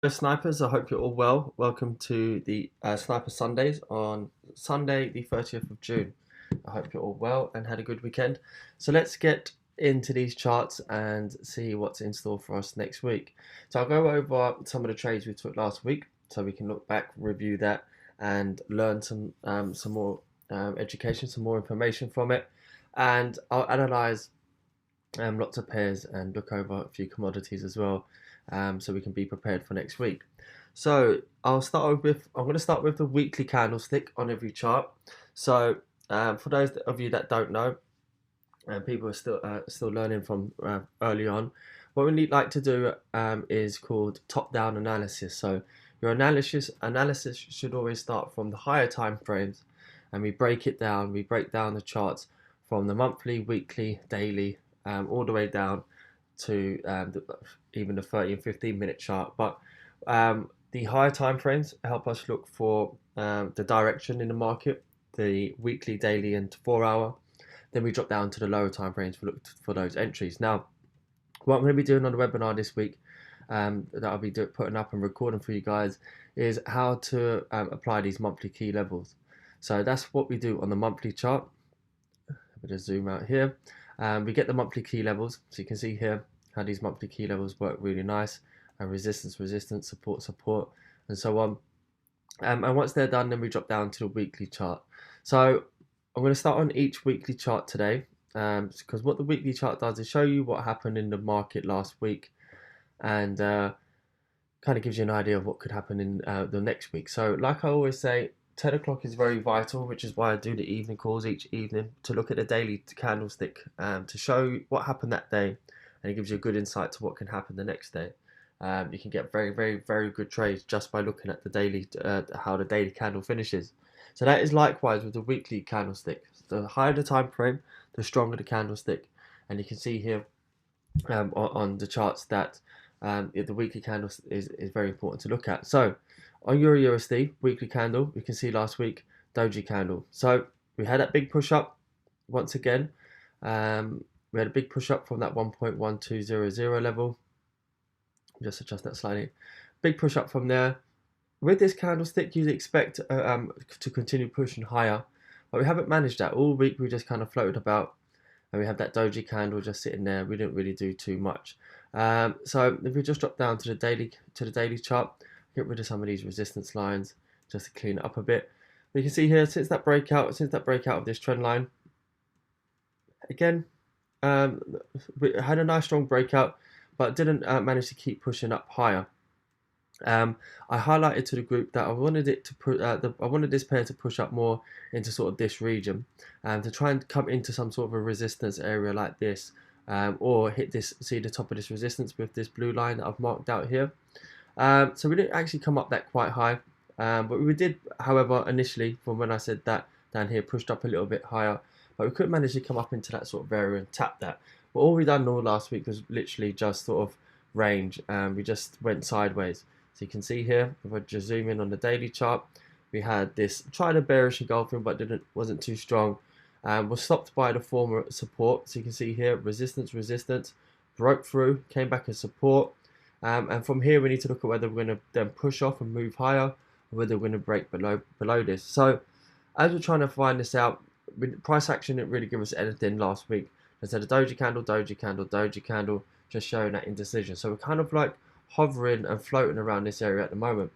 Snipers, I hope you're all well. Welcome to the Sniper Sundays on Sunday, the 30th of June. I hope you're all well and had a good weekend. So let's get into these charts and see what's in store for us next week. So I'll go over some of the trades we took last week so we can look back, review that, and learn some more education, some more information from it. And I'll analyze lots of pairs and look over a few commodities as well, so we can be prepared for next week. So I'm going to start with the weekly candlestick on every chart. So for those of you that don't know, and people are still learning from early on, what we need like to do is called top-down analysis. So your analysis should always start from the higher time frames, and we break it down. We break down the charts from the monthly, weekly, daily, all the way down to even the 30 and 15-minute chart. But the higher time frames help us look for the direction in the market, the weekly, daily, and 4 hour. Then we drop down to the lower time frames for those entries. Now, what I'm going to be doing on the webinar this week, that I'll be putting up and recording for you guys, is how to apply these monthly key levels. So that's what we do on the monthly chart. I'll just zoom out here. We get the monthly key levels, so you can see here how these monthly key levels work really nice, and resistance, support, and so on. And once they're done, then we drop down to the weekly chart. So I'm going to start on each weekly chart today, because what the weekly chart does is show you what happened in the market last week, and kind of gives you an idea of what could happen in the next week. So like I always say, 10 o'clock is very vital, which is why I do the evening calls each evening to look at the daily candlestick, to show what happened that day, and it gives you a good insight to what can happen the next day. You can get very good trades just by looking at the daily, how the daily candle finishes. So that is likewise with the weekly candlestick. The higher the time frame, the stronger the candlestick, and you can see here on the charts that the weekly candle is very important to look at. So on Euro USD weekly candle, we can see last week doji candle. So we had that big push up once again. We had a big push up from that 1.1200 level. Just adjust that slightly. Big push up from there. With this candlestick, you'd expect to continue pushing higher, but we haven't managed that all week. We just kind of floated about, and we have that doji candle just sitting there. We didn't really do too much. So if we just drop down to the daily chart, get rid of some of these resistance lines just to clean it up a bit. You can see here since that breakout of this trend line, again, we had a nice strong breakout, but didn't manage to keep pushing up higher. I highlighted to the group that I wanted this pair to push up more into sort of this region, to try and come into some sort of a resistance area like this, or see the top of this resistance with this blue line that I've marked out here. So we didn't actually come up that quite high, but we did, however, initially from when I said that down here, pushed up a little bit higher, but we couldn't manage to come up into that sort of area and tap that. But all we done all last week was literally just sort of range, and we just went sideways. So you can see here, if I just zoom in on the daily chart, we had this tried a bearish engulfing, but wasn't too strong. Was stopped by the former support. So you can see here, resistance, broke through, came back as support. And from here, we need to look at whether we're going to then push off and move higher, or whether we're going to break below this. So as we're trying to find this out, price action didn't really give us anything last week. I said a doji candle, just showing that indecision. So we're kind of like hovering and floating around this area at the moment.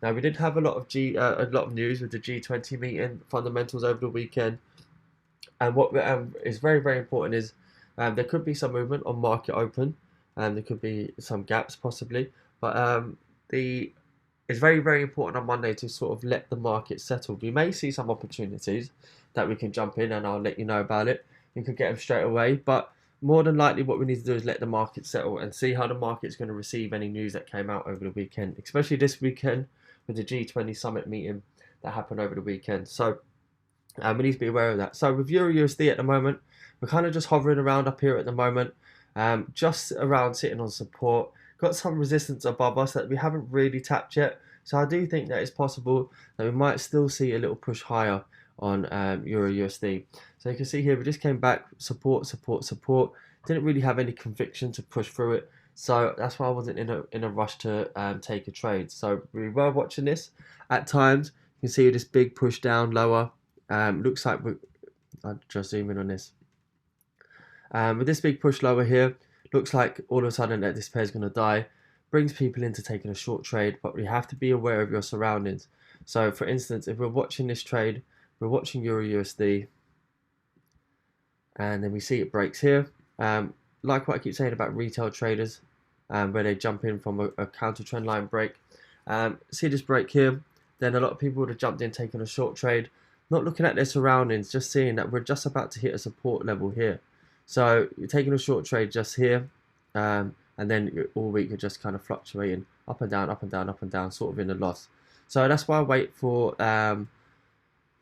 Now we did have a lot of news with the G20 meeting fundamentals over the weekend, and what is very important is there could be some movement on market open, and there could be some gaps possibly, but it's very important on Monday to sort of let the market settle. We may see some opportunities that we can jump in, and I'll let you know about it. You could get them straight away, but more than likely what we need to do is let the market settle and see how the market's going to receive any news that came out over the weekend, especially this weekend with the G20 summit meeting that happened over the weekend. So we need to be aware of that. So with Euro USD at the moment, we're kind of just hovering around up here at the moment, just around sitting on support. Got some resistance above us that we haven't really tapped yet. So I do think that it's possible that we might still see a little push higher on Euro USD. So you can see here we just came back, support. Didn't really have any conviction to push through it. So that's why I wasn't in a rush to take a trade. So we were watching this. At times, you can see this big push down lower. Looks like I'll just zoom in on this. With this big push lower here, looks like all of a sudden that this pair is going to die. Brings people into taking a short trade, but we have to be aware of your surroundings. So for instance, if we're watching this trade, we're watching Euro USD, and then we see it breaks here. Like what I keep saying about retail traders, where they jump in from a counter trend line break. See this break here, then a lot of people would have jumped in taking a short trade, not looking at their surroundings, just seeing that we're just about to hit a support level here. So you're taking a short trade just here, and then all week you're just kind of fluctuating up and down, up and down, up and down, sort of in a loss. So that's why I wait for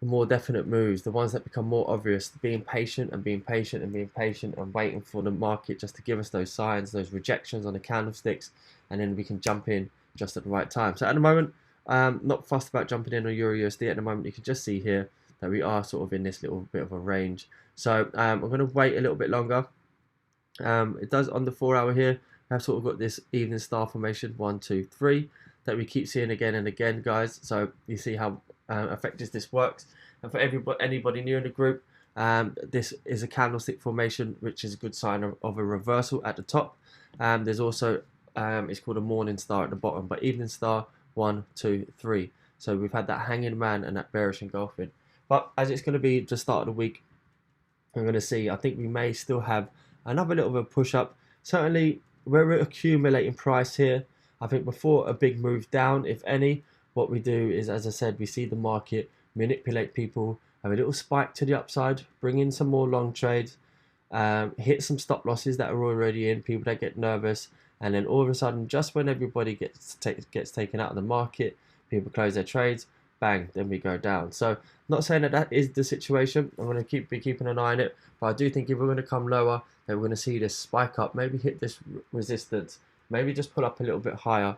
more definite moves, the ones that become more obvious, being patient and being patient and being patient and waiting for the market just to give us those signs, those rejections on the candlesticks, and then we can jump in just at the right time. So at the moment, not fussed about jumping in on Euro USD at the moment. You can just see here that we are sort of in this little bit of a range. So I'm going to wait a little bit longer. It does on the 4 hour here. I've sort of got this evening star formation, 1, 2, 3, that we keep seeing again and again, guys. So you see how effective this works. And for anybody new in the group, this is a candlestick formation, which is a good sign of a reversal at the top. There's also it's called a morning star at the bottom, but evening star, 1, 2, 3. So we've had that hanging man and that bearish engulfing. But as it's going to be the start of the week, I'm going to see, I think we may still have another little bit of push up. Certainly, we're accumulating price here. I think before a big move down, if any, what we do is, as I said, we see the market manipulate people, have a little spike to the upside, bring in some more long trades, hit some stop losses that are already in, people that get nervous, and then all of a sudden, just when everybody gets taken out of the market, people close their trades, bang, then we go down. So not saying that is the situation. I'm going to be keeping an eye on it, but I do think if we're going to come lower, then we're going to see this spike up, maybe hit this resistance, maybe just pull up a little bit higher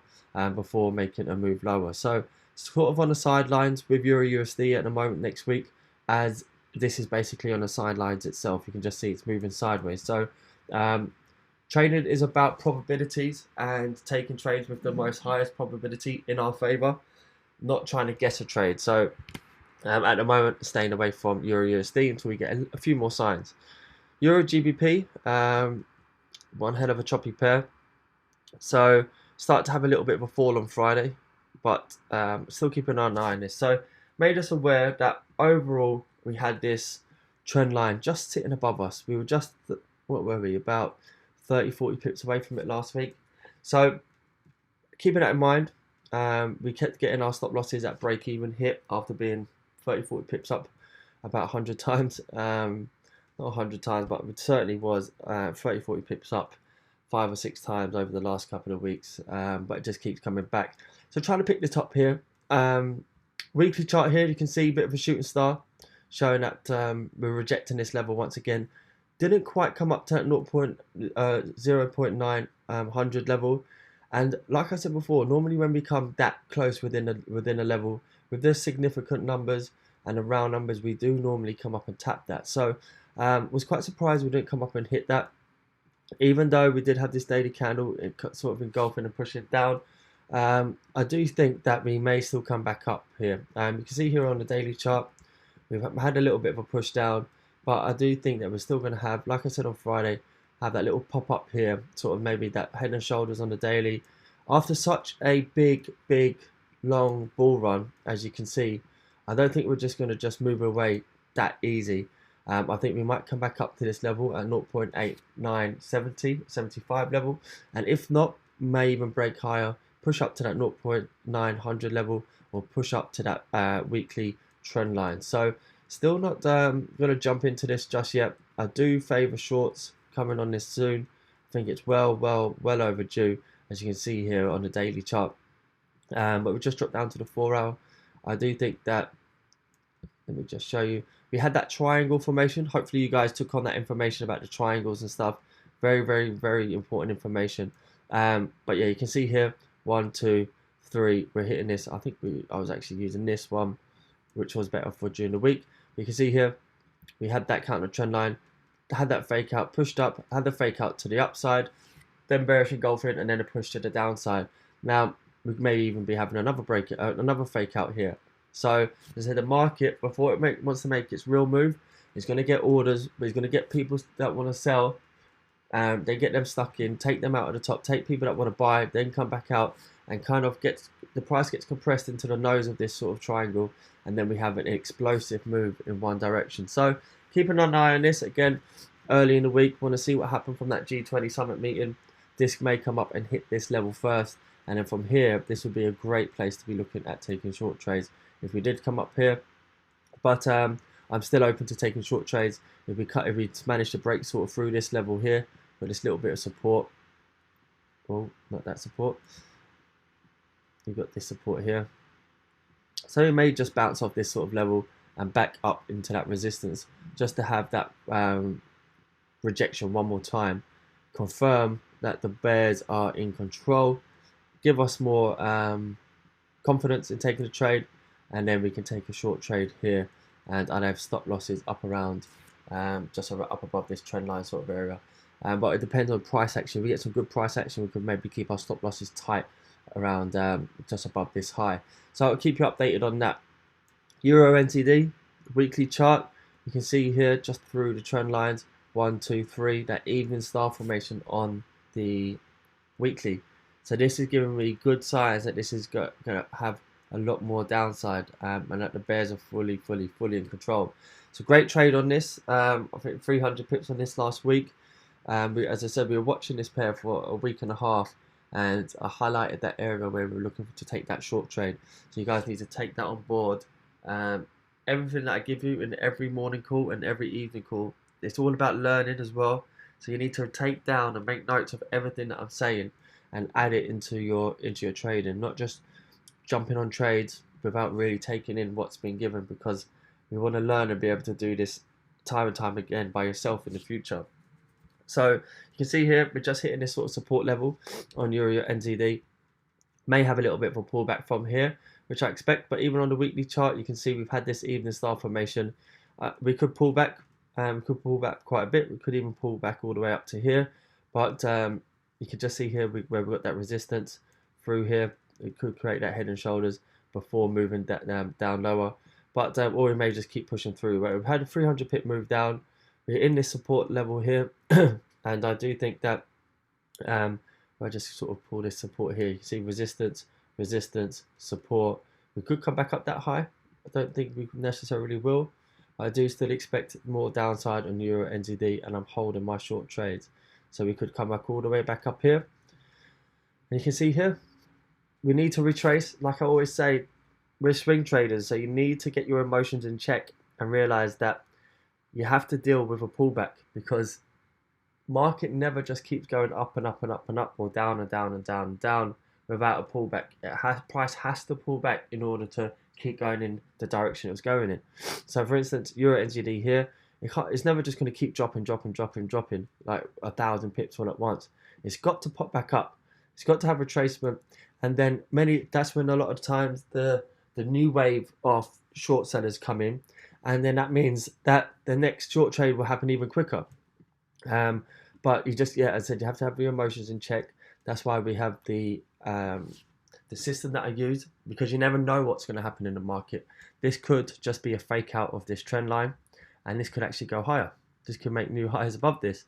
before making a move lower. So sort of on the sidelines with Euro USD at the moment next week, as this is basically on the sidelines itself. You can just see it's moving sideways. So trading is about probabilities and taking trades with the most highest probability in our favor, not trying to guess a trade. So at the moment, staying away from Euro USD until we get a few more signs. Euro GBP, one hell of a choppy pair. So start to have a little bit of a fall on Friday, but still keeping an eye on this. So made us aware that overall we had this trend line just sitting above us. We were just, what were we, about 30-40 pips away from it last week. So keeping that in mind, we kept getting our stop losses at break even hit after being 30-40 pips up about 100 times. Not 100 times, but it certainly was 30-40 pips up 5 or 6 times over the last couple of weeks, but it just keeps coming back. So trying to pick the top here. Weekly chart here, you can see a bit of a shooting star showing that we're rejecting this level once again. Didn't quite come up to that 0.9 level. And like I said before, normally when we come that close within a level, with the significant numbers and the round numbers, we do normally come up and tap that. So was quite surprised we didn't come up and hit that. Even though we did have this daily candle, it sort of engulfing and pushing it down. I do think that we may still come back up here. You can see here on the daily chart, we've had a little bit of a push down, but I do think that we're still going to have, like I said on Friday, have that little pop up here, sort of maybe that head and shoulders on the daily. After such a big, long bull run, as you can see, I don't think we're just going to just move away that easy. I think we might come back up to this level at 0.8975 level, and if not, may even break higher, push up to that 0.900 level, or push up to that weekly trend line. So still not going to jump into this just yet. I do favour shorts coming on this soon. I think it's well overdue, as you can see here on the daily chart. But we just dropped down to the 4 hour. I do think that, let me just show you, we had that triangle formation. Hopefully you guys took on that information about the triangles and stuff. Very important information. But yeah, you can see here, 1, 2, 3, we're hitting this. I think I was actually using this one, which was better for during the week. You can see here, we had that counter trend line, had that fake out, pushed up, had the fake out to the upside, then bearish engulfing, and then a push to the downside. Now we may even be having another break, another fake out here. So as I said, the market, before it wants to make its real move, it's going to get orders, but it's going to get people that want to sell. They get them stuck in, take them out of the top, take people that want to buy, then come back out, and kind of the price gets compressed into the nose of this sort of triangle, and then we have an explosive move in one direction. So keeping an eye on this again early in the week. Want to see what happened from that G20 summit meeting. This may come up and hit this level first, and then from here, this would be a great place to be looking at taking short trades if we did come up here. But I'm still open to taking short trades if we manage to break sort of through this level here with this little bit of support. Oh, not that support. You've got this support here. So it may just bounce off this sort of level and back up into that resistance just to have that rejection one more time. Confirm that the bears are in control. Give us more confidence in taking a trade, and then we can take a short trade here. And I'd have stop losses up around just up above this trend line sort of area. But it depends on price action. If we get some good price action, we could maybe keep our stop losses tight around just above this high. So I'll keep you updated on that. Euro NTD weekly chart. You can see here just through the trend lines 1, 2, 3, that evening star formation on the weekly. So this is giving me good signs that this is going to have a lot more downside, and that the bears are fully in control. So great trade on this. I think 300 pips on this last week. As I said, we were watching this pair for a week and a half, and I highlighted that area where we were looking to take that short trade. So you guys need to take that on board. Everything that I give you in every morning call and every evening call, it's all about learning as well. So you need to take down and make notes of everything that I'm saying and add it into your trading, not just jumping on trades without really taking in what's been given, because you want to learn and be able to do this time and time again by yourself in the future. So you can see here we're just hitting this sort of support level on Euro NZD. May have a little bit of a pullback from here, which I expect, but even on the weekly chart you can see we've had this evening star formation. We could pull back, quite a bit. We could even pull back all the way up to here, but you can just see here where we've got that resistance through here. It could create that head and shoulders before moving down lower, but or we may just keep pushing through. Right? We've had a 300 pip move down. We're in this support level here, and I do think that I just sort of pull this support here. You can see resistance, support. We could come back up that high. I don't think we necessarily will. I do still expect more downside on Euro NZD, and I'm holding my short trades. So we could come back all the way back up here. And you can see here, we need to retrace. Like I always say, we're swing traders, so you need to get your emotions in check and realize that you have to deal with a pullback, because market never just keeps going up and up and up and up, or down and down and down and down without a pullback. Price has to pull back in order to keep going in the direction it was going in. So for instance, Euro NZD here, it's never just going to keep dropping like 1,000 pips all at once. It's got to pop back up. It's got to have retracement, and then that's when a lot of times the new wave of short sellers come in, and then that means that the next short trade will happen even quicker. But you just, as I said, you have to have your emotions in check. That's why we have the system that I use, because you never know what's going to happen in the market. This could just be a fake out of this trend line, and this could actually go higher. This could make new highs above this.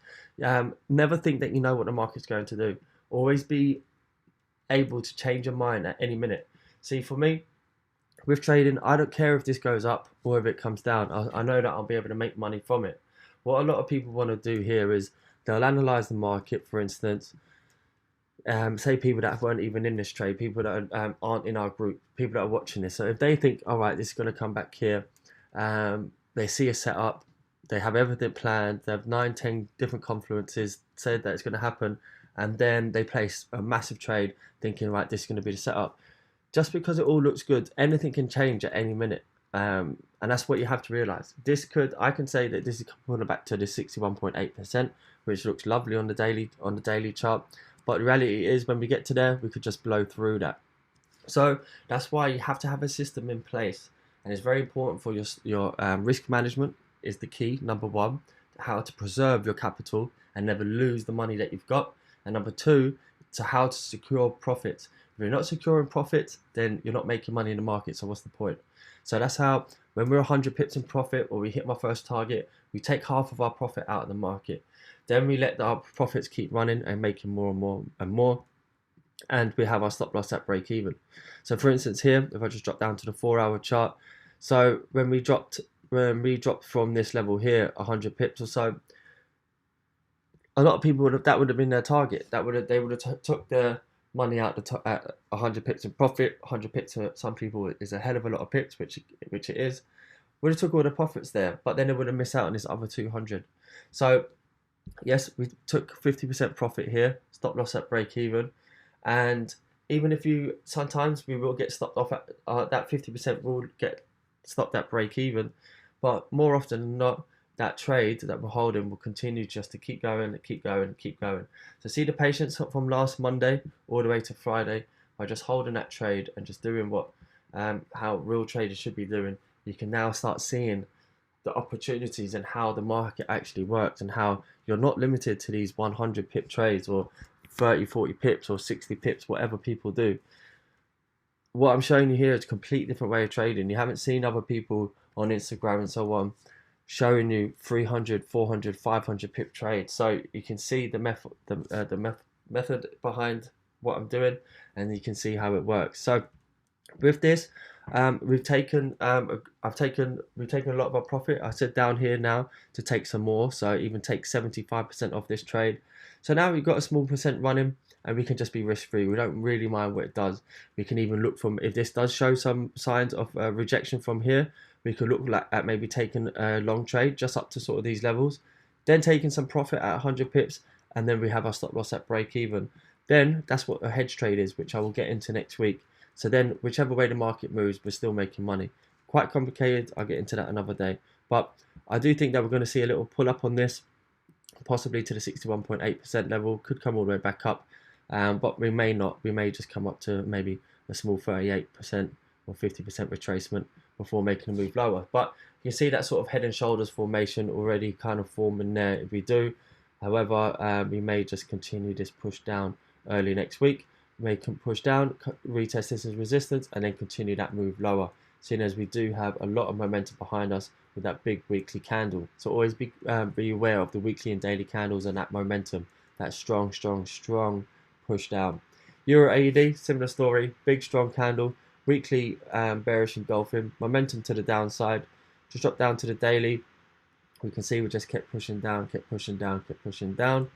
Never think that you know what the market's going to do. Always be able to change your mind at any minute. See, for me, with trading, I don't care if this goes up or if it comes down. I know that I'll be able to make money from it. What a lot of people want to do here is they'll analyze the market, for instance. Say people that weren't even in this trade, people that aren't in our group, people that are watching this. So if they think, all right, this is going to come back here, they see a setup, they have everything planned, they have 9, 10 different confluences, said that it's going to happen, and then they place a massive trade thinking, right, this is going to be the setup. Just because it all looks good, anything can change at any minute. And that's what you have to realize. I can say that this is coming back to the 61.8%, which looks lovely on the daily chart. But the reality is, when we get to there, we could just blow through that. So that's why you have to have a system in place, and it's very important for your risk management is the key. Number one, how to preserve your capital and never lose the money that you've got. and number two, to how to secure profits. If you're not securing profits, then you're not making money in the market, so what's the point? So that's how, when we're 100 pips in profit, or we hit my first target, we take half of our profit out of the market. Then we let our profits keep running and making more and more and more, and we have our stop loss at break even. So for instance here, if I just drop down to the 4-hour chart, so when we dropped from this level here 100 pips or so, a lot of people would have been their target. They would have took their money out at 100 pips in profit. 100 pips for some people is a hell of a lot of pips, which it is. Would have took all the profits there, but then they would have missed out on this other 200. So yes, we took 50% profit here, stop loss at break even, and even if sometimes we will get stopped off at that 50% will get stopped at break even, but more often than not, that trade that we're holding will continue just to keep going and keep going and keep going. So see the patience from last Monday all the way to Friday by just holding that trade and just doing what how real traders should be doing. You can now start seeing the opportunities and how the market actually works, and how you're not limited to these 100 pip trades or 30-40 pips or 60 pips, whatever people do. What I'm showing you here is a complete different way of trading. You haven't seen other people on Instagram and so on showing you 300, 400, 500 pip trades. So you can see the method behind what I'm doing, and you can see how it works. So with this, we've taken a lot of our profit. I said down here now to take some more, so even take 75% off this trade. So now we've got a small percent running, and we can just be risk free. We don't really mind what it does. We can even look from, if this does show some signs of rejection from here, we could look at maybe taking a long trade just up to sort of these levels, then taking some profit at 100 pips, and then we have our stop loss at break even. Then that's what a hedge trade is, which I will get into next week. So then whichever way the market moves, we're still making money. Quite complicated, I'll get into that another day. But I do think that we're going to see a little pull up on this, possibly to the 61.8% level, could come all the way back up. But we may not, we may just come up to maybe a small 38% or 50% retracement before making a move lower. But you can see that sort of head and shoulders formation already kind of forming there if we do. However, we may just continue this push down early next week. We may push down, retest this as resistance, and then continue that move lower, seeing as we do have a lot of momentum behind us with that big weekly candle. So always be aware of the weekly and daily candles and that momentum, that strong push down. Euro AUD, similar story, big strong candle, weekly bearish engulfing, momentum to the downside. Just drop down to the daily. We can see we just kept pushing down, kept pushing down, kept pushing down.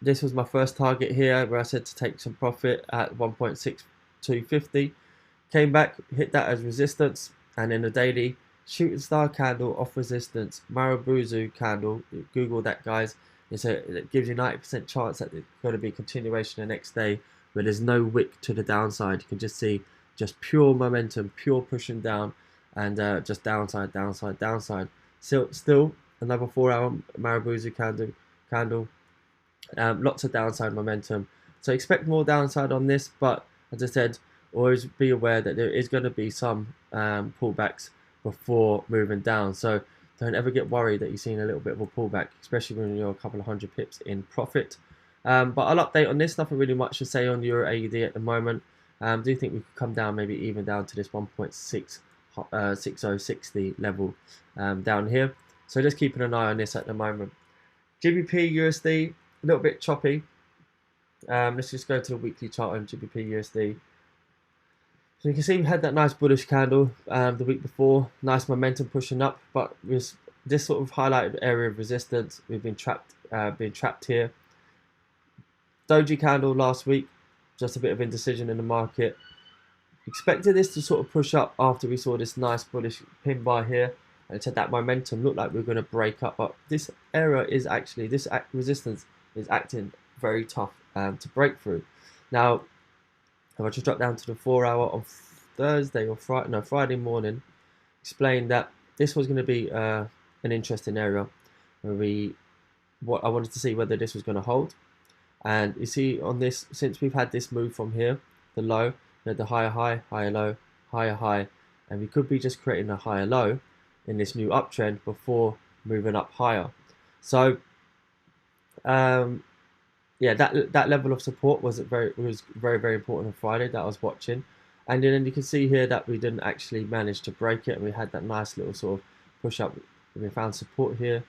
This was my first target here, where I said to take some profit at 1.6250. Came back, hit that as resistance, and in the daily, shooting star candle off resistance, Marubozu candle. Google that, guys. It gives you 90% chance that it's going to be a continuation the next day, where there's no wick to the downside. You can just see just pure momentum, pure pushing down, and just downside, downside, downside. Still another 4-hour Marubozu candle. Lots of downside momentum. So expect more downside on this, but as I said, always be aware that there is going to be some pullbacks before moving down. So don't ever get worried that you're seeing a little bit of a pullback, especially when you're a couple of hundred pips in profit. But I'll update on this. Nothing really much to say on Euro AUD at the moment. I do think we could come down, maybe even down to this 1.6060 level down here. So just keeping an eye on this at the moment. GBP USD, a little bit choppy. Let's just go to the weekly chart on GBP USD. So you can see we had that nice bullish candle the week before, nice momentum pushing up, but with this sort of highlighted area of resistance, we've been trapped here. Doji candle last week, just a bit of indecision in the market. Expected this to sort of push up after we saw this nice bullish pin bar here, and it had that momentum, looked like we were going to break up, but this area is actually, this resistance is acting very tough to break through. Now, if I just drop down to the 4-hour on Thursday or Friday morning, explained that this was going to be an interesting area where I wanted to see whether this was going to hold. And you see on this, since we've had this move from here, the low, we had the higher high, higher low, higher high, and we could be just creating a higher low in this new uptrend before moving up higher. So yeah, that level of support was very important on Friday that I was watching, and then you can see here that we didn't actually manage to break it, and we had that nice little sort of push up. We found support here,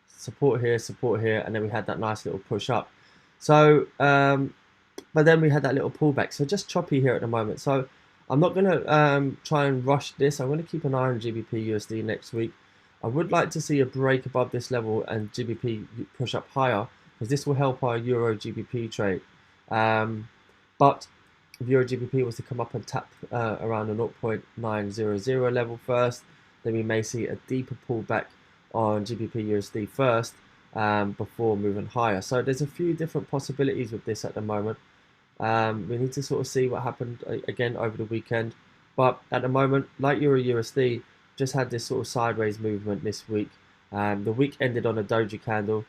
support here, and then we had that nice little push up. So, but then we had that little pullback. So just choppy here at the moment. So I'm not gonna try and rush this. I'm gonna keep an eye on GBP USD next week. I would like to see a break above this level and GBP push up higher, because this will help our Euro GBP trade. But if Euro GBP was to come up and tap around the 0.900 level first, then we may see a deeper pullback on GBP USD first before moving higher. So there's a few different possibilities with this at the moment. We need to sort of see what happened again over the weekend. But at the moment, like Euro USD, just had this sort of sideways movement this week. The week ended on a doji candle,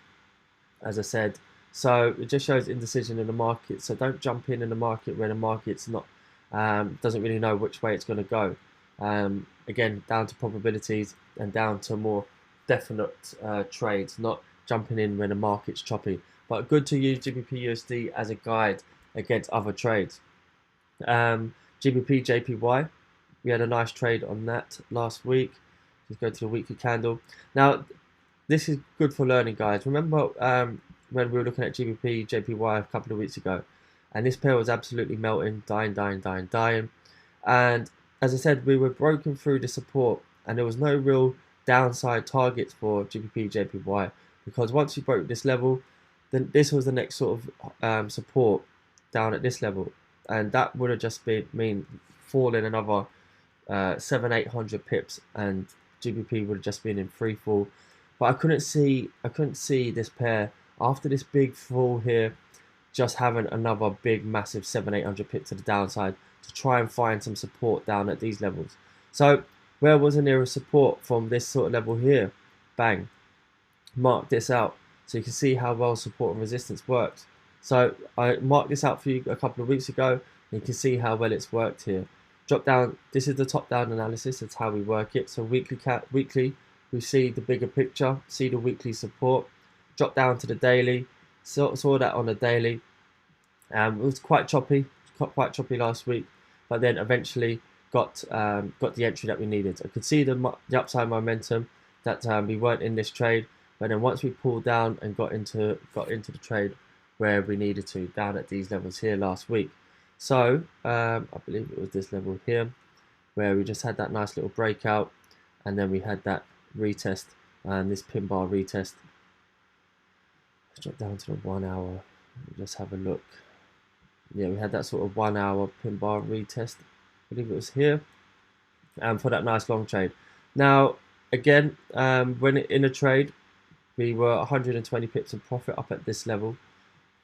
as I said. So it just shows indecision in the market. So don't jump in the market when the market's not doesn't really know which way it's going to go. Again, down to probabilities and down to more definite trades, not jumping in when the market's choppy. But good to use GBP USD as a guide against other trades. GBP JPY, we had a nice trade on that last week. Let's go to the weekly candle. Now, this is good for learning, guys. Remember when we were looking at GBP JPY a couple of weeks ago, and this pair was absolutely melting, dying. And as I said, we were broken through the support, and there was no real downside targets for GBP JPY, because once you broke this level, then this was the next sort of support down at this level, and that would have just mean falling another 700-800 pips, and GBP would have just been in free fall. But I couldn't see this pair after this big fall here just having another big massive 700-800 pips to the downside to try and find some support down at these levels. So where was the nearest support from this sort of level here? Bang, mark this out so you can see how well support and resistance works. So I marked this out for you a couple of weeks ago, and you can see how well it's worked here. Drop down, this is the top down analysis, that's how we work it. So weekly we see the bigger picture, see the weekly support, drop down to the daily, saw that on the daily. It was quite choppy last week, but then eventually got the entry that we needed. I could see the upside momentum that we weren't in this trade, but then once we pulled down and got into the trade where we needed to, down at these levels here last week. So I believe it was this level here where we just had that nice little breakout, and then we had that retest and this pin bar retest. Let's drop down to the 1 hour. Let's have a look. Yeah, we had that sort of 1 hour pin bar retest. I believe it was here, for that nice long trade. Now again, when in a trade, we were 120 pips of profit up at this level,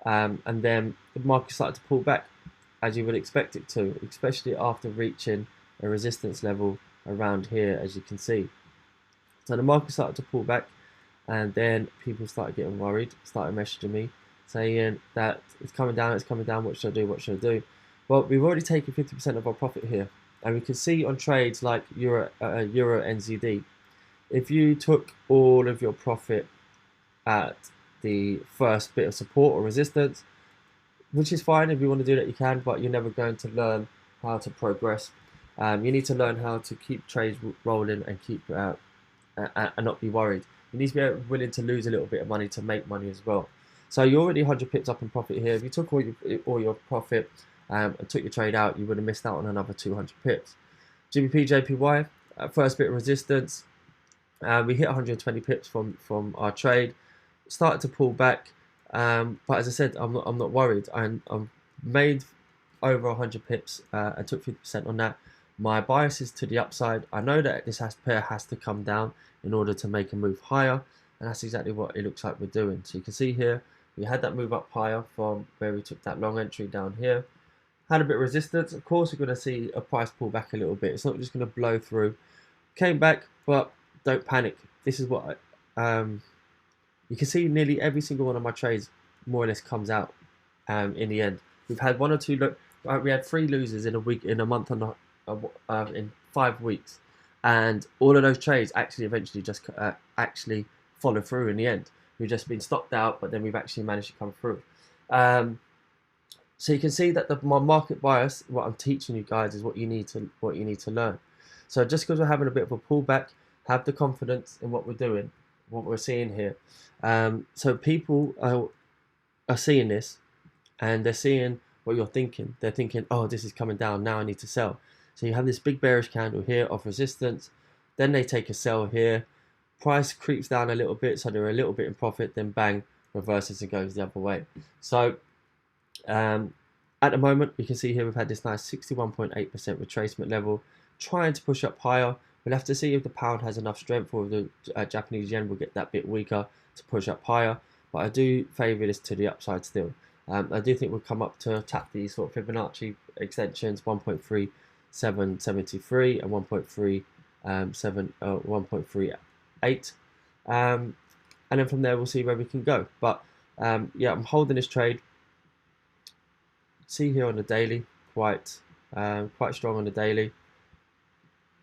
and then the market started to pull back, as you would expect it to, especially after reaching a resistance level around here, as you can see. So the market started to pull back, and then people started getting worried, started messaging me saying that it's coming down, what should I do? Well, we've already taken 50% of our profit here, and we can see on trades like Euro NZD, if you took all of your profit at the first bit of support or resistance, which is fine, if you want to do that you can, but you're never going to learn how to progress. You need to learn how to keep trades rolling and keep and not be worried. You need to be willing to lose a little bit of money to make money as well. So you're already 100 pips up in profit here. If you took all your profit and took your trade out, you would have missed out on another 200 pips. GBP JPY, first bit of resistance, we hit 120 pips from our trade, started to pull back, but as I said, I'm not worried. I'm made over 100 pips and took 50% on that. My bias is to the upside. I know that this pair has to come down in order to make a move higher, and that's exactly what it looks like we're doing. So you can see here, we had that move up higher from where we took that long entry down here. Had a bit of resistance. Of course, we're going to see a price pull back a little bit. It's not just going to blow through. Came back, but don't panic. This is what you can see nearly every single one of my trades more or less comes out in the end. We've had one or two, we had 3 losers in a week, in a month and in 5 weeks, and all of those trades actually eventually just actually follow through in the end. We've just been stopped out, but then we've actually managed to come through. So you can see that my market bias, what I'm teaching you guys, is what you need to learn. So just because we're having a bit of a pullback, have the confidence in what we're doing, what we're seeing here. So people are seeing this, and they're seeing what you're thinking. They're thinking, oh, this is coming down, now I need to sell. So you have this big bearish candle here of resistance, then they take a sell here, price creeps down a little bit, so they're a little bit in profit, then bang, reverses and goes the other way. So at the moment, you can see here we've had this nice 61.8% retracement level, trying to push up higher. We'll have to see if the pound has enough strength, or the Japanese yen will get that bit weaker to push up higher. But I do favour this to the upside still. I do think we'll come up to tap these sort of Fibonacci extensions, 1.3773 and 1.38. And then from there, we'll see where we can go. But yeah, I'm holding this trade. See here on the daily, quite strong on the daily.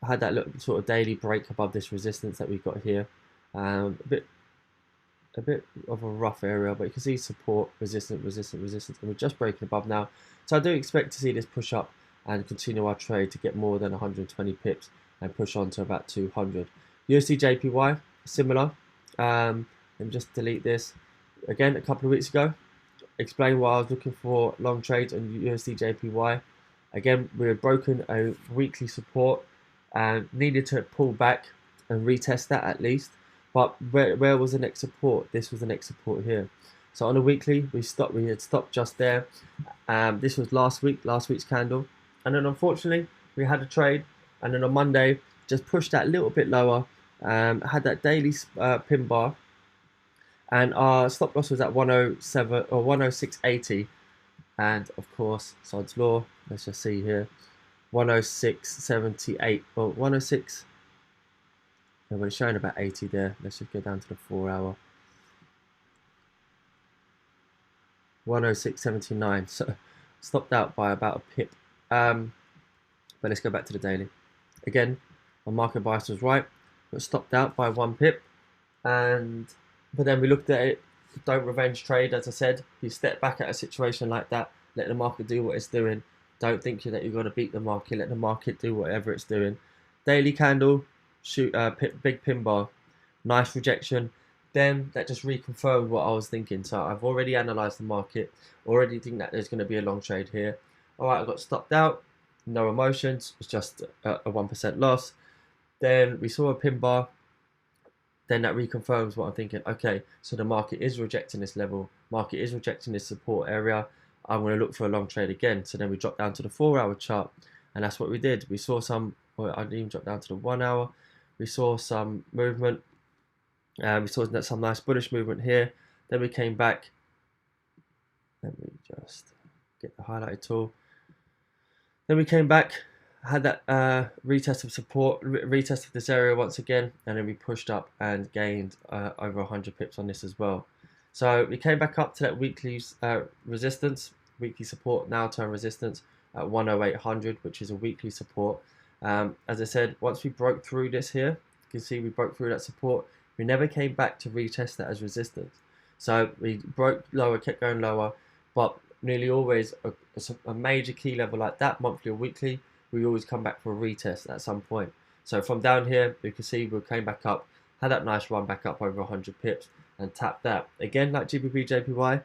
I had that little sort of daily break above this resistance that we've got here. A bit of a rough area, but you can see support, resistance, and we're just breaking above now. So I do expect to see this push up and continue our trade to get more than 120 pips and push on to about 200. USD JPY, similar. Let me just delete this. Again, a couple of weeks ago, explain why I was looking for long trades on USD JPY. Again, we had broken a weekly support and needed to pull back and retest that at least. But where was the next support? This was the next support here. So on a weekly, we had stopped just there. This was last week's candle. And then unfortunately, we had a trade. And then on Monday, just pushed that a little bit lower. Had that daily pin bar. And our stop loss was at 107 or 106.80. And of course, Sod's Law, let's just see here. 106.78 or 106. And we're showing about 80 there. Let's just go down to the 4 hour. 106.79. So stopped out by about a pip. But let's go back to the daily. Again, my market bias was right, but stopped out by 1 pip. But then we looked at it. Don't revenge trade, as I said. You step back at a situation like that, let the market do what it's doing. Don't think that you're going to beat the market. Let the market do whatever it's doing. Daily candle, big pin bar, nice rejection. Then that just reconfirmed what I was thinking. So I've already analysed the market. Already think that there's going to be a long trade here. All right, I got stopped out. No emotions. It's just a 1% loss. Then we saw a pin bar. Then that reconfirms what I'm thinking. Okay, so the market is rejecting this level. Market is rejecting this support area. I'm going to look for a long trade again. So then we drop down to the 4 hour chart. And that's what we did. We saw some, well, I didn't even drop down to the 1 hour. We saw some movement. We saw some nice bullish movement here. Then we came back. Let me just get the highlighted tool. Then we came back, had that retest of support, retest of this area once again, and then we pushed up and gained over 100 pips on this as well. So we came back up to that weekly resistance, weekly support, now turn resistance at 10800, which is a weekly support. As I said, once we broke through this here, you can see we broke through that support. We never came back to retest that as resistance. So we broke lower, kept going lower, but nearly always a major key level like that, monthly or weekly, we always come back for a retest at some point. So from down here, you can see we came back up, had that nice run back up over 100 pips and tapped that. Again, like GBP, JPY,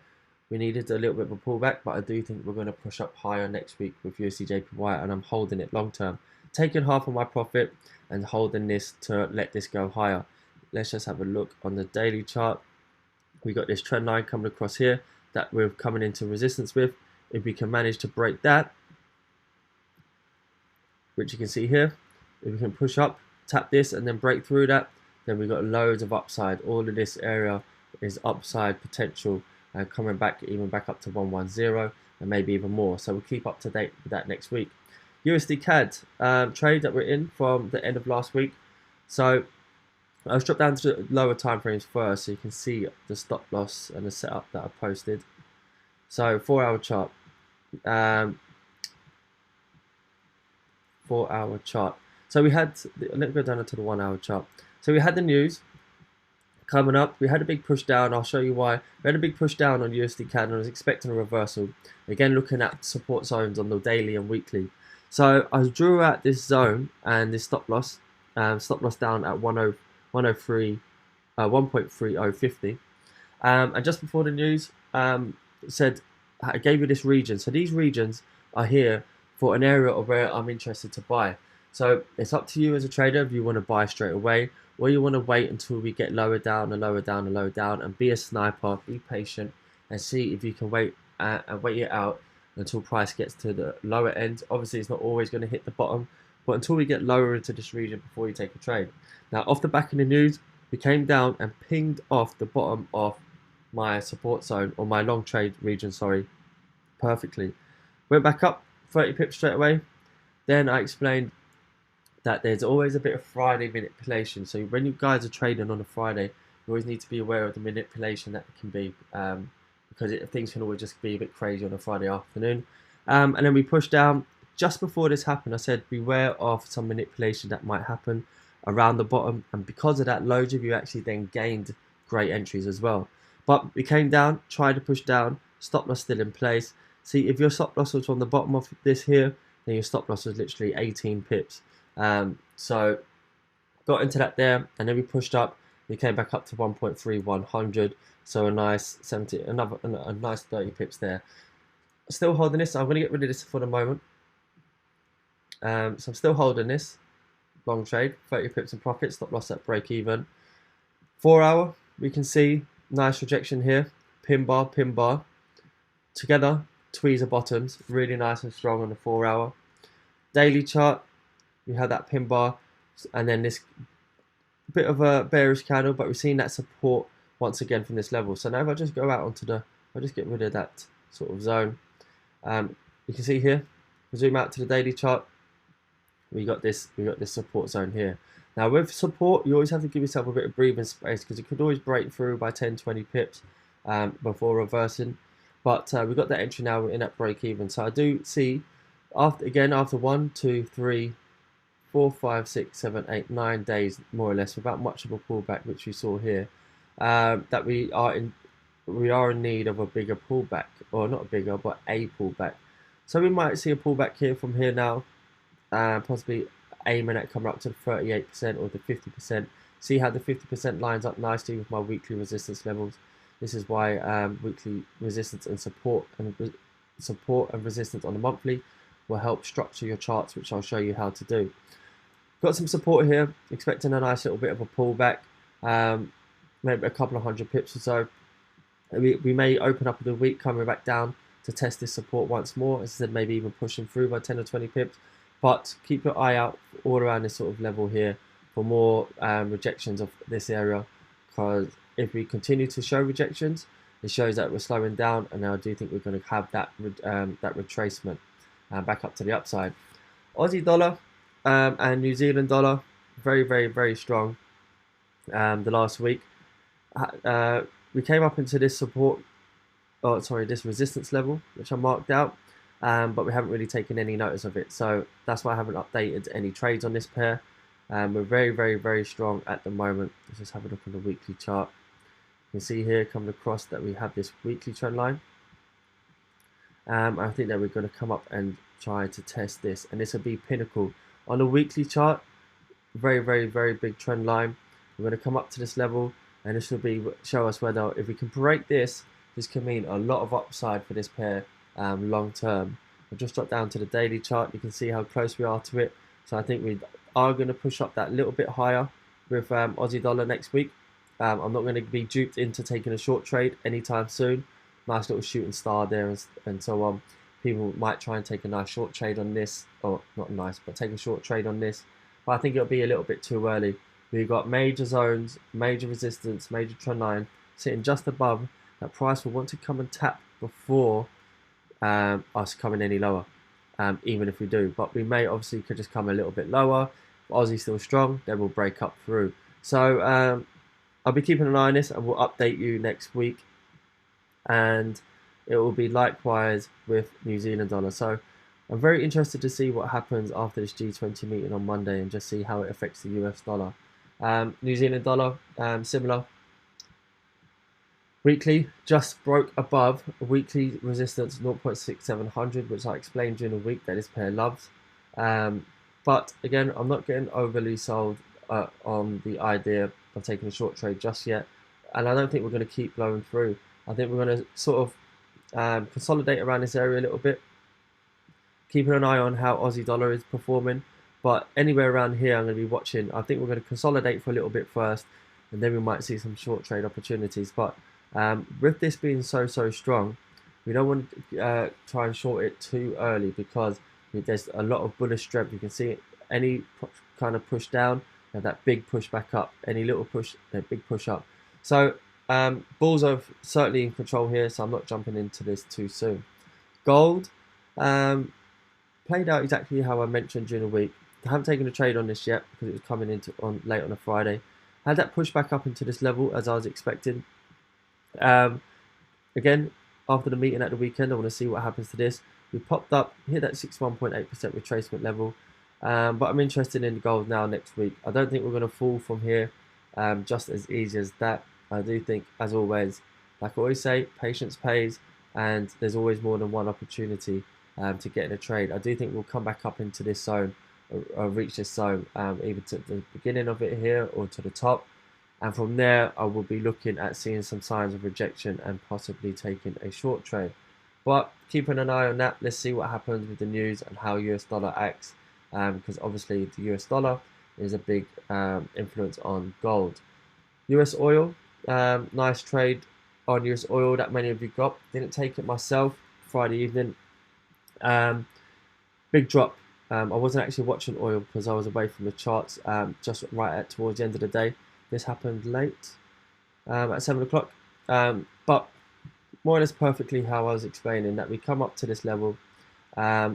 we needed a little bit of a pullback, but I do think we're going to push up higher next week with USD JPY, and I'm holding it long term. Taking half of my profit and holding this to let this go higher. Let's just have a look on the daily chart. We got this trend line coming across here that we're coming into resistance with. If we can manage to break that, which you can see here, if we can push up, tap this and then break through that, then we've got loads of upside. All of this area is upside potential and coming back, even back up to 110 and maybe even more. So we'll keep up to date with that next week. USD CAD trade that we're in from the end of last week. So I'll drop down to the lower time frames first so you can see the stop loss and the setup that I posted. So 4 hour chart. 4 hour chart. So we had, let me go down to the 1 hour chart. So we had the news, Coming up, we had a big push down. I'll show you why. We had a big push down on USD CAD and I was expecting a reversal. Again, looking at support zones on the daily and weekly. So I drew out this zone and this stop loss down at 103, 1.3050. And just before the news, said I gave you this region. So these regions are here for an area of where I'm interested to buy. So it's up to you as a trader if you want to buy straight away, or you want to wait until we get lower down and lower down and lower down, and be a sniper, be patient, and see if you can wait and wait it out until price gets to the lower end. Obviously, it's not always going to hit the bottom, but until we get lower into this region before you take a trade. Now, off the back of the news, we came down and pinged off the bottom of my support zone, or my long trade region, sorry, perfectly. Went back up 30 pips straight away. Then I explained that there's always a bit of Friday manipulation. So when you guys are trading on a Friday, you always need to be aware of the manipulation that can be, because things can always just be a bit crazy on a Friday afternoon. And then we pushed down. Just before this happened, I said beware of some manipulation that might happen around the bottom, and because of that, loads of you actually then gained great entries as well. But we came down, tried to push down, stop loss still in place. See, if your stop loss was on the bottom of this here, then your stop loss was literally 18 pips. So got into that there, and then we pushed up. We came back up to 1.3100, so a nice 70, a nice 30 pips there. Still holding this. I'm going to get rid of this for the moment. So I'm still holding this long trade, 30 pips in profit, stop loss at break even. 4 hour, we can see nice rejection here, pin bar together, tweezer bottoms, really nice and strong on the 4 hour. Daily chart, we had that pin bar, and then this bit of a bearish candle, but we've seen that support once again from this level. So now if I just go out onto I'll just get rid of that sort of zone. You can see here, we zoom out to the daily chart, we got this support zone here. Now with support, you always have to give yourself a bit of breathing space, because it could always break through by 10-20 pips before reversing. But we got that entry now, we're in at break even. So I do see after 1, 2, 3, 4, 5, 6, 7, 8, 9 days more or less without much of a pullback, which we saw here, that we are in need of a bigger pullback, or not a bigger, but a pullback. So we might see a pullback here from here now, possibly aiming at coming up to the 38% or the 50%. See how the 50% lines up nicely with my weekly resistance levels. This is why weekly resistance and support and resistance on the monthly will help structure your charts, which I'll show you how to do. Got some support here, expecting a nice little bit of a pullback, maybe a couple of 100 pips or so. We may open up the week coming back down to test this support once more. As I said, maybe even pushing through by 10 or 20 pips. But keep your eye out all around this sort of level here for more rejections of this area, because if we continue to show rejections, it shows that we're slowing down, and I do think we're going to have that retracement back up to the upside. Aussie dollar and New Zealand dollar, very strong the last week. We came up into this this resistance level, which I marked out, but we haven't really taken any notice of it, so that's why I haven't updated any trades on this pair. We're very strong at the moment. Let's just have a look on the weekly chart. You can see here coming across that we have this weekly trend line. I think that we're going to come up and try to test this, and this will be pinnacle on the weekly chart. Very big trend line. We're going to come up to this level, and this will show us whether, if we can break this, this can mean a lot of upside for this pair long term. I'll just drop down to the daily chart. You can see how close we are to it. So I think we are going to push up that little bit higher with Aussie dollar next week. I'm not going to be duped into taking a short trade anytime soon. Nice little shooting star there and so on. People might try and take a nice short trade on this, or not nice, but take a short trade on this. But I think it'll be a little bit too early. We've got major zones, major resistance, major trend line sitting just above. That price will want to come and tap before us coming any lower, even if we do. But we may obviously could just come a little bit lower. Aussie still strong, then we'll break up through. So I'll be keeping an eye on this, and we'll update you next week. And it will be likewise with New Zealand dollar. So I'm very interested to see what happens after this G20 meeting on Monday, and just see how it affects the US dollar. New Zealand dollar, similar. Weekly just broke above a weekly resistance 0.6700, which I explained during the week that this pair loves. But again, I'm not getting overly sold on the idea of taking a short trade just yet, and I don't think we're going to keep blowing through. I think we're going to sort of consolidate around this area a little bit, keeping an eye on how Aussie dollar is performing. But anywhere around here, I'm going to be watching. I think we're going to consolidate for a little bit first, and then we might see some short trade opportunities. But with this being so strong, we don't want to try and short it too early, because there's a lot of bullish strength. You can see any kind of push down, and that big push back up. Any little push, a big push up. So bulls are certainly in control here, so I'm not jumping into this too soon. Gold played out exactly how I mentioned during the week. I haven't taken a trade on this yet because it was coming into late on a Friday. I had that push back up into this level as I was expecting. Again, after the meeting at the weekend, I want to see what happens to this. We popped up, hit that 61.8% retracement level, but I'm interested in the gold now next week. I don't think we're going to fall from here just as easy as that. I do think, as always, like I always say, patience pays, and there's always more than one opportunity to get in a trade. I do think we'll come back up into this zone, or reach this zone, either to the beginning of it here or to the top. And from there, I will be looking at seeing some signs of rejection and possibly taking a short trade. But keeping an eye on that, let's see what happens with the news and how US dollar acts, because obviously the US dollar is a big influence on gold. US oil, nice trade on US oil that many of you got. Didn't take it myself Friday evening. Big drop. I wasn't actually watching oil because I was away from the charts just right towards the end of the day. This happened late at 7 o'clock, but more or less perfectly how I was explaining that we come up to this level,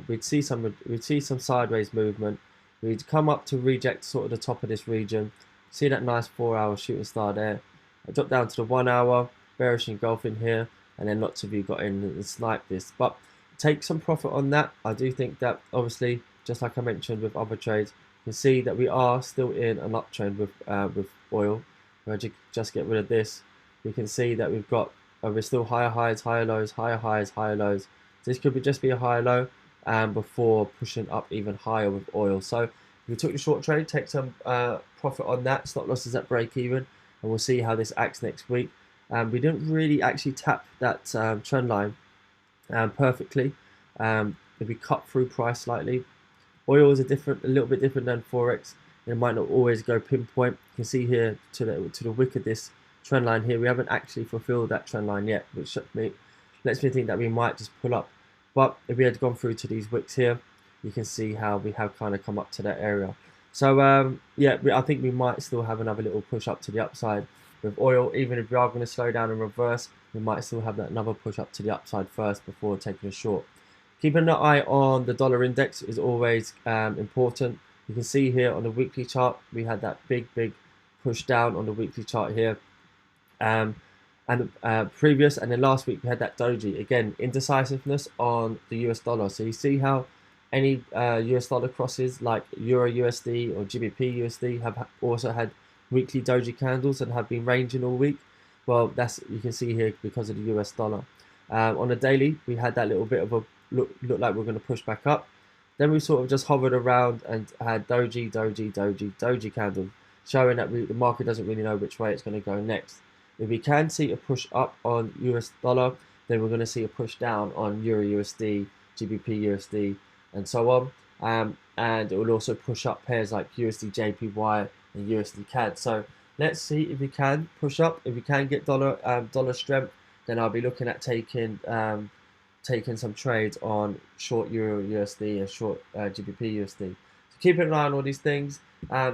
we'd see some sideways movement, we'd come up to reject sort of the top of this region, see that nice 4-hour shooting star there. I dropped down to the 1 hour, bearish engulfing here, and then lots of you got in and sniped this. But take some profit on that. I do think that obviously, just like I mentioned with other trades, you can see that we are still in an uptrend with oil. If I just get rid of this, you can see that we're still higher highs, higher lows, higher highs, higher lows. This could just be a higher low before pushing up even higher with oil. So if we took the short trade, take some profit on that. Stop losses at break even, and we'll see how this acts next week. We didn't really actually tap that trend line perfectly. If we cut through price slightly, oil is a little bit different than forex. It might not always go pinpoint. You can see here to the wick of this trend line here, we haven't actually fulfilled that trend line yet, which lets me think that we might just pull up. But if we had gone through to these wicks here, you can see how we have kind of come up to that area. So yeah, I think we might still have another little push up to the upside with oil. Even if we are going to slow down and reverse, we might still have that another push up to the upside first before taking a short. Keeping an eye on the dollar index is always important. You can see here on the weekly chart, we had that big push down on the weekly chart here. And previous, and then last week we had that doji. Again, indecisiveness on the US dollar. So you see how any US dollar crosses like Euro USD or GBP USD have also had weekly doji candles and have been ranging all week. Well, you can see here because of the US dollar. On the daily, we had that little bit of a look like we're going to push back up. Then we sort of just hovered around and had doji candle, showing that the market doesn't really know which way it's going to go next. If we can see a push up on US dollar, then we're going to see a push down on Euro USD, GBP USD, and so on. And it will also push up pairs like USD JPY and USD CAD. So let's see if we can push up. If we can get dollar strength, then I'll be looking at taking some trades on short Euro USD and short GBP USD. So keep an eye on all these things.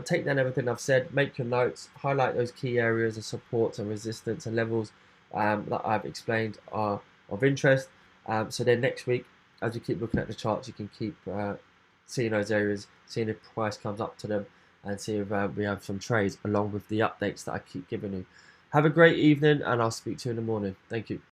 Take down everything I've said, make your notes, highlight those key areas of supports and resistance and levels that I've explained are of interest. So then next week, as you keep looking at the charts, you can keep seeing those areas, seeing if price comes up to them, and see if we have some trades along with the updates that I keep giving you. Have a great evening, and I'll speak to you in the morning. Thank you.